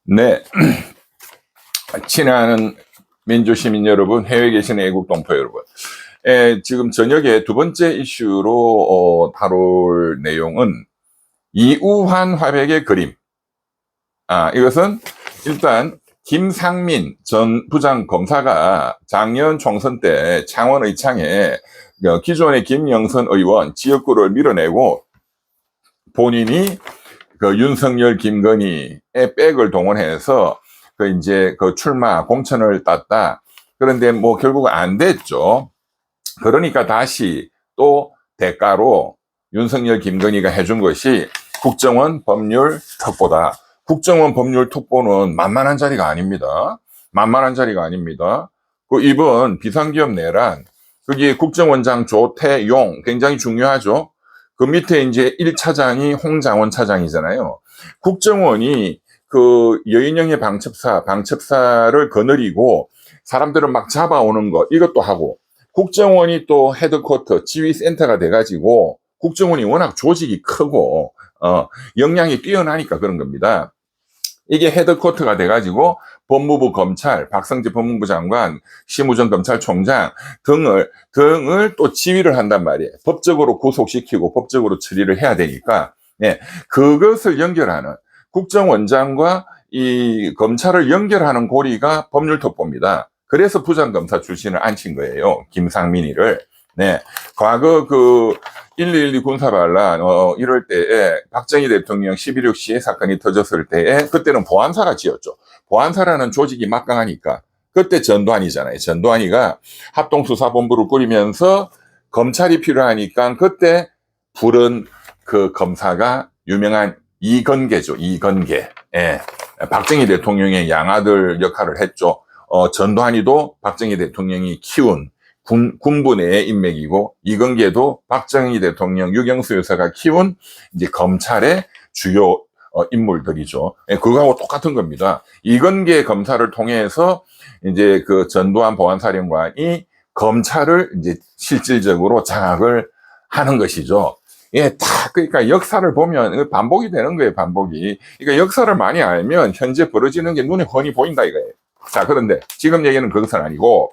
네, 친애하는 민주시민 여러분, 해외에 계신 애국 동포 여러분. 지금 저녁에 두 번째 이슈로 다룰 내용은 이우환 화백의 그림. 이것은 일단 김상민 전 부장검사가 작년 총선 때 창원 의창에 기존의 김영선 의원 지역구를 밀어내고 본인이 그 윤석열, 김건희의 백을 동원해서 그 출마 공천을 땄다. 그런데 뭐 결국 안 됐죠. 그러니까 다시 또 대가로 윤석열, 김건희가 해준 것이 국정원 법률 특보다. 국정원 법률 특보는 만만한 자리가 아닙니다. 만만한 자리가 아닙니다. 이번 비상기업 내란, 거기에 국정원장 조태용 굉장히 중요하죠. 그 밑에 이제 1차장이 홍장원 차장이잖아요. 국정원이 그 여인형의 방첩사를 거느리고 사람들을 막 잡아오는 거, 이것도 하고, 국정원이 또 헤드쿼터, 지휘센터가 돼가지고, 국정원이 워낙 조직이 크고, 역량이 뛰어나니까 그런 겁니다. 이게 헤드쿼터가 돼가지고 법무부 검찰, 박성재 법무부 장관, 심우정 검찰총장 등을 또 지휘를 한단 말이에요. 법적으로 구속시키고 법적으로 처리를 해야 되니까, 그것을 연결하는 국정원장과 이 검찰을 연결하는 고리가 법률특보입니다. 그래서 부장검사 출신을 앉힌 거예요. 김상민이를. 과거 112 군사반란, 이럴 때에 박정희 대통령 11.6 시해 사건이 터졌을 때에 그때는 보안사가 지었죠. 보안사라는 조직이 막강하니까. 그때 전두환이잖아요. 전두환이가 합동수사본부를 꾸리면서 검찰이 필요하니까 그때 부른 그 검사가 유명한 이건계죠. 이건계. 박정희 대통령의 양아들 역할을 했죠. 전두환이도 박정희 대통령이 키운 군부 내의 인맥이고, 이건계도 박정희 대통령 유경수 여사가 키운 이제 검찰의 주요 인물들이죠. 그거하고 똑같은 겁니다. 이건계 검사를 통해서 이제 그 전두환 보안사령관이 검찰을 이제 실질적으로 장악을 하는 것이죠. 그러니까 역사를 보면 반복이 되는 거예요, 반복이. 그러니까 역사를 많이 알면 현재 벌어지는 게 눈에 훤히 보인다 이거예요. 자, 그런데 지금 얘기는 그것은 아니고,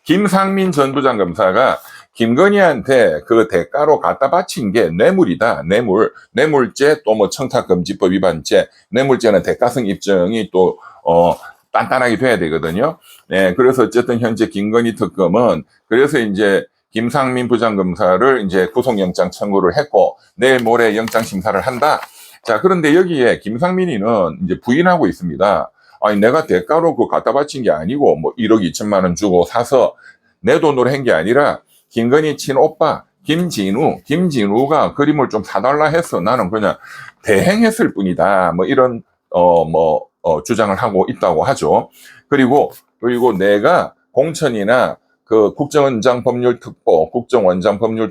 김상민 전 부장검사가 김건희한테 그 대가로 갖다 바친 게 뇌물이다. 뇌물죄, 또 뭐 청탁금지법 위반죄, 뇌물죄는 대가성 입증이 또 단단하게 돼야 되거든요. 그래서 어쨌든 현재 김건희 특검은 그래서 이제 김상민 부장검사를 이제 구속영장 청구를 했고 내일 모레 영장 심사를 한다. 자, 그런데 여기에 김상민이는 이제 부인하고 있습니다. 아니, 내가 대가로 그거 갖다 바친 게 아니고, 뭐 1억 2천만 원 주고 사서 내 돈으로 한 게 아니라, 김건희 친오빠, 김진우가 그림을 좀 사달라 해서 나는 그냥 대행했을 뿐이다. 뭐 이런, 주장을 하고 있다고 하죠. 그리고 내가 공천이나 그 국정원장 법률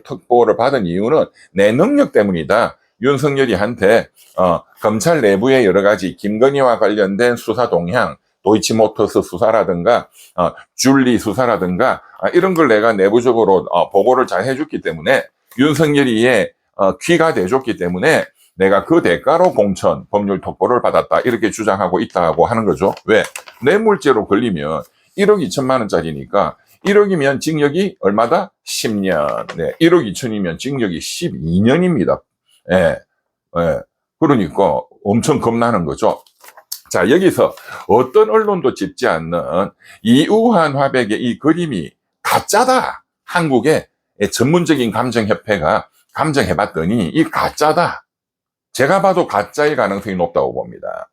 특보를 받은 이유는 내 능력 때문이다. 윤석열이한테 검찰 내부의 여러 가지 김건희와 관련된 수사 동향, 도이치모터스 수사라든가 줄리 수사라든가 이런 걸 내가 내부적으로 보고를 잘 해줬기 때문에 윤석열이의 귀가 돼줬기 때문에 내가 그 대가로 공천 법률 특보를 받았다 이렇게 주장하고 있다고 하는 거죠. 왜? 뇌물죄로 걸리면 1억 2천만 원짜리니까 1억이면 징역이 얼마다? 10년. 1억 2천이면 징역이 12년입니다. 그러니까 엄청 겁나는 거죠. 자, 여기서 어떤 언론도 짚지 않는 이우환 화백의 이 그림이 가짜다. 한국의 전문적인 감정협회가 감정해봤더니 이 가짜다. 제가 봐도 가짜일 가능성이 높다고 봅니다.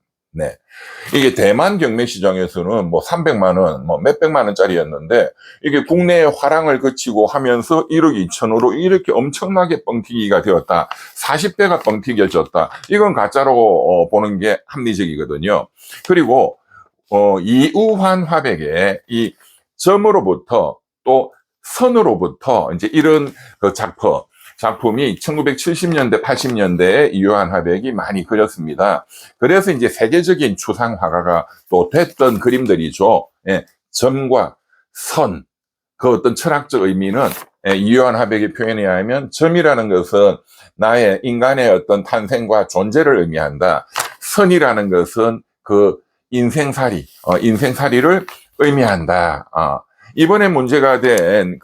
이게 대만 경매 시장에서는 뭐 300만 원, 뭐 몇백만 원짜리였는데 이게 국내의 화랑을 거치고 하면서 1억 2천으로 이렇게 엄청나게 뻥튀기가 되었다. 40배가 뻥튀겨졌다. 이건 가짜로 보는 게 합리적이거든요. 그리고 이우환 화백의 이 점으로부터 또 선으로부터 이제 이런 그 작품이 1970년대, 80년대에 이우환 화백이 많이 그렸습니다. 그래서 이제 세계적인 추상 화가가 또 됐던 그림들이죠. 점과 선, 그 어떤 철학적 의미는 이우환 화백의 표현에 의하면 점이라는 것은 나의 인간의 어떤 탄생과 존재를 의미한다. 선이라는 것은 그 인생살이를 의미한다. 이번에 문제가 된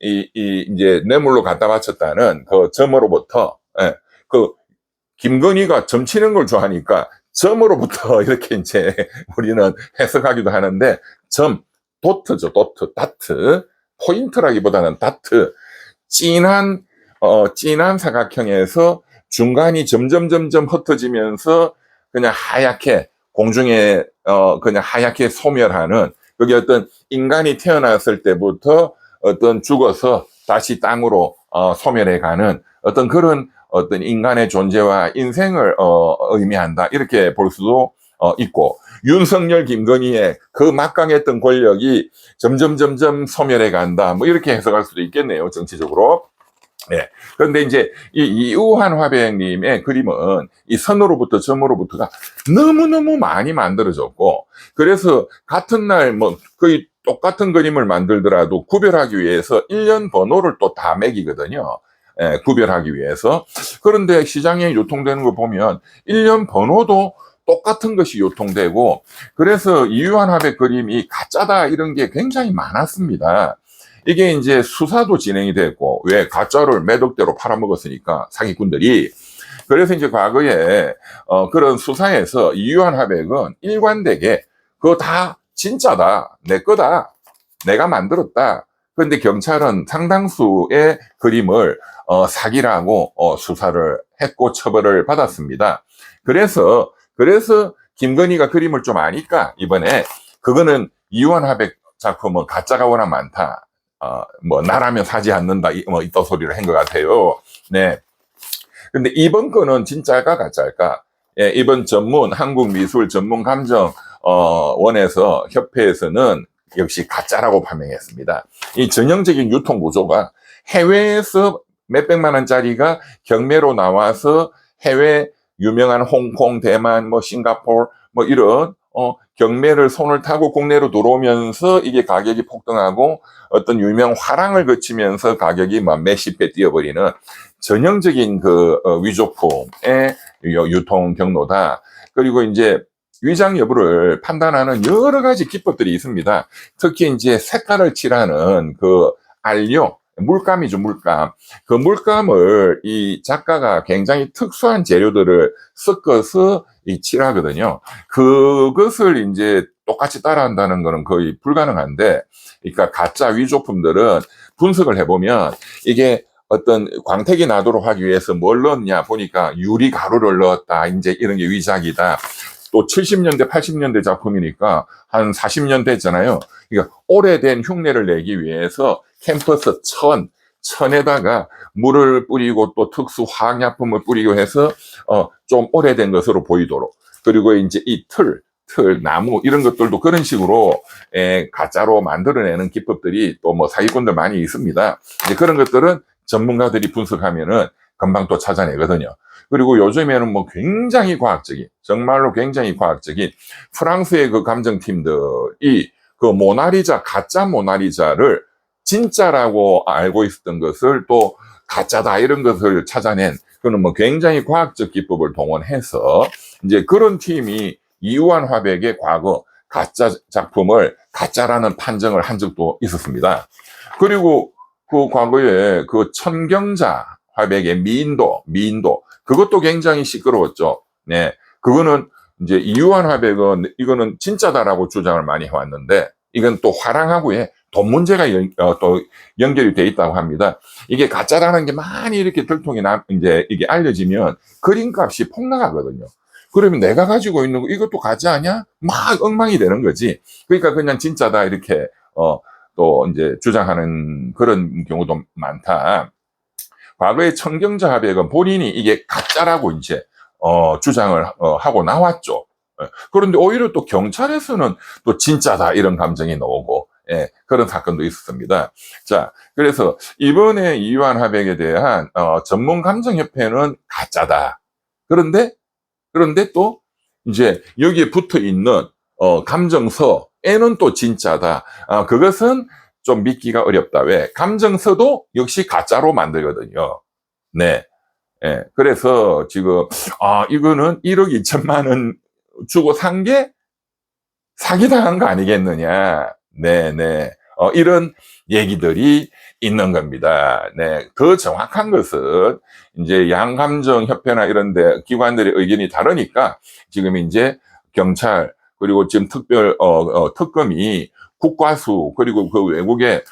이제 뇌물로 갖다 바쳤다는 그 점으로부터, 그 김건희가 점치는 걸 좋아하니까 점으로부터 이렇게 이제 우리는 해석하기도 하는데, 도트죠, 다트. 포인트라기보다는 다트. 진한 사각형에서 중간이 점점 흩어지면서 그냥 하얗게 공중에 그냥 하얗게 소멸하는, 그게 어떤 인간이 태어났을 때부터 어떤 죽어서 다시 땅으로 소멸해가는 어떤 그런 어떤 인간의 존재와 인생을 의미한다, 이렇게 볼 수도 있고, 윤석열, 김건희의 그 막강했던 권력이 점점 소멸해 간다, 뭐 이렇게 해석할 수도 있겠네요, 정치적으로. 네. 그런데 이제 이 이우환 화백님의 그림은 이 선으로부터 점으로부터가 너무너무 많이 만들어졌고, 그래서 같은 날 뭐 거의 똑같은 그림을 만들더라도 구별하기 위해서 1년 번호를 또 다 매기거든요. 구별하기 위해서. 그런데 시장에 유통되는 거 보면 1년 번호도 똑같은 것이 유통되고, 그래서 이우환 화백 그림이 가짜다 이런 게 굉장히 많았습니다. 이게 이제 수사도 진행이 됐고, 왜 가짜를 매덕대로 팔아먹었으니까 사기꾼들이. 그래서 이제 과거에 그런 수사에서 이우환 화백은 일관되게 그거 다 진짜다, 내 거다, 내가 만들었다. 그런데 경찰은 상당수의 그림을 사기라고 수사를 했고 처벌을 받았습니다. 그래서 김건희가 그림을 좀 아니까 이번에 그거는 이우환 화백 작품은 가짜가 워낙 많다. 뭐 나라면 사지 않는다, 뭐 이딴 소리를 한 것 같아요. 네. 근데 이번 거는 진짜일까 가짜일까? 예, 이번 한국미술전문감정 원에서 협회에서는 역시 가짜라고 판명했습니다. 이 전형적인 유통 구조가 해외에서 몇백만 원짜리가 경매로 나와서 해외 유명한 홍콩, 대만, 뭐 싱가포르, 뭐 이런 경매를 손을 타고 국내로 들어오면서 이게 가격이 폭등하고 어떤 유명 화랑을 거치면서 가격이 막 몇십 배 뛰어버리는 전형적인 위조품의 유통 경로다. 그리고 이제 위장 여부를 판단하는 여러 가지 기법들이 있습니다. 특히 이제 색깔을 칠하는 알료, 물감이죠, 물감. 그 물감을 이 작가가 굉장히 특수한 재료들을 섞어서 칠하거든요. 그것을 이제 똑같이 따라한다는 거는 거의 불가능한데, 그러니까 가짜 위조품들은 분석을 해보면 이게 어떤 광택이 나도록 하기 위해서 뭘 넣었냐 보니까 유리 가루를 넣었다, 이제 이런 게 위작이다. 또 70년대, 80년대 작품이니까 한 40년 됐잖아요. 그러니까 오래된 흉내를 내기 위해서 캠퍼스 천에다가 물을 뿌리고 또 특수 화학약품을 뿌리고 해서 좀 오래된 것으로 보이도록. 그리고 이제 이 나무 이런 것들도 그런 식으로 가짜로 만들어내는 기법들이 또 뭐 사기꾼들 많이 있습니다. 이제 그런 것들은 전문가들이 분석하면은 금방 또 찾아내거든요. 그리고 요즘에는 뭐 굉장히 과학적인, 정말로 굉장히 과학적인 프랑스의 그 감정팀들이 그 가짜 모나리자를 진짜라고 알고 있었던 것을 또 가짜다 이런 것을 찾아낸, 그는 뭐 굉장히 과학적 기법을 동원해서 이제 그런 팀이 이우환 화백의 과거 가짜 작품을 가짜라는 판정을 한 적도 있었습니다. 그리고 그 과거에 그 천경자 화백의 미인도 그것도 굉장히 시끄러웠죠. 네. 그거는 이제 이우환 화백은 이거는 진짜다라고 주장을 많이 해왔는데, 이건 또 화랑하고의 돈 문제가 또 연결이 돼 있다고 합니다. 이게 가짜라는 게 많이 이렇게 들통이 이제 이게 알려지면 그림값이 폭락하거든요. 그러면 내가 가지고 있는 거 이것도 가짜 아니야? 막 엉망이 되는 거지. 그러니까 그냥 진짜다 이렇게 또 이제 주장하는 그런 경우도 많다. 과거에 천경자 화백은 본인이 이게 가짜라고 이제 주장을 하고 나왔죠. 그런데 오히려 또 경찰에서는 또 진짜다 이런 감정이 나오고, 그런 사건도 있었습니다. 자, 그래서 이번에 이우환 화백에 대한 전문감정협회는 가짜다. 그런데 또 이제 여기에 붙어 있는 감정서에는 또 진짜다. 그것은 좀 믿기가 어렵다. 왜? 감정서도 역시 가짜로 만들거든요. 네. 그래서 지금 이거는 1억 2천만 원 주고 산 게 사기당한 거 아니겠느냐. 네네. 이런 얘기들이 있는 겁니다. 네. 더 정확한 것은 이제 양감정협회나 이런 데 기관들의 의견이 다르니까 지금 이제 경찰 그리고 지금 특검이 국과수 그리고 그 외국의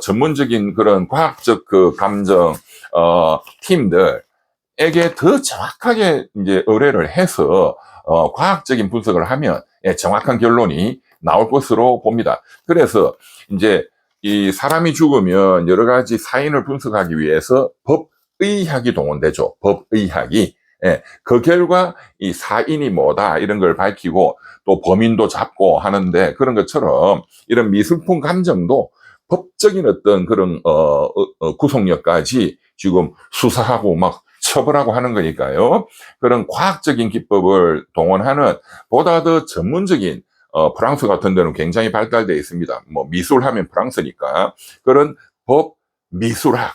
전문적인 그런 과학적 그 감정 팀들에게 더 정확하게 이제 의뢰를 해서 과학적인 분석을 하면 정확한 결론이 나올 것으로 봅니다. 그래서 이제 이 사람이 죽으면 여러 가지 사인을 분석하기 위해서 법의학이 동원되죠. 법의학이. 예, 그 결과 이 사인이 뭐다 이런 걸 밝히고 또 범인도 잡고 하는데 그런 것처럼 이런 미술품 감정도 법적인 어떤 그런 구속력까지 지금 수사하고 막 처벌하고 하는 거니까요. 그런 과학적인 기법을 동원하는 보다 더 전문적인 프랑스 같은 데는 굉장히 발달되어 있습니다. 뭐 미술하면 프랑스니까 그런 법 미술학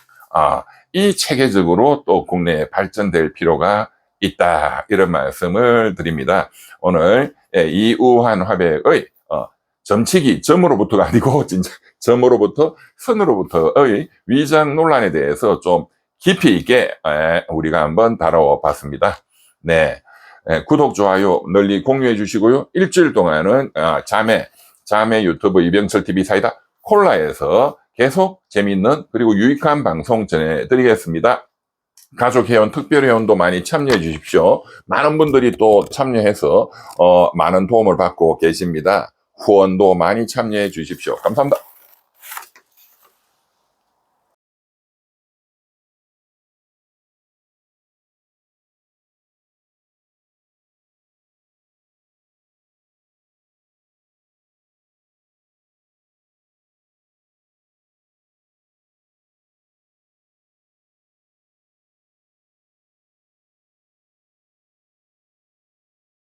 이 체계적으로 또 국내에 발전될 필요가 있다 이런 말씀을 드립니다. 오늘 이우환 화백의 점치기 점으로부터가 아니고 진짜 점으로부터 선으로부터의 위장 논란에 대해서 좀 깊이 있게 우리가 한번 다뤄봤습니다. 네. 구독, 좋아요 널리 공유해 주시고요. 일주일 동안은 자매 유튜브 이병철 TV 사이다 콜라에서 계속 재미있는 그리고 유익한 방송 전해드리겠습니다. 가족회원, 특별회원도 많이 참여해 주십시오. 많은 분들이 또 참여해서 많은 도움을 받고 계십니다. 후원도 많이 참여해 주십시오. 감사합니다.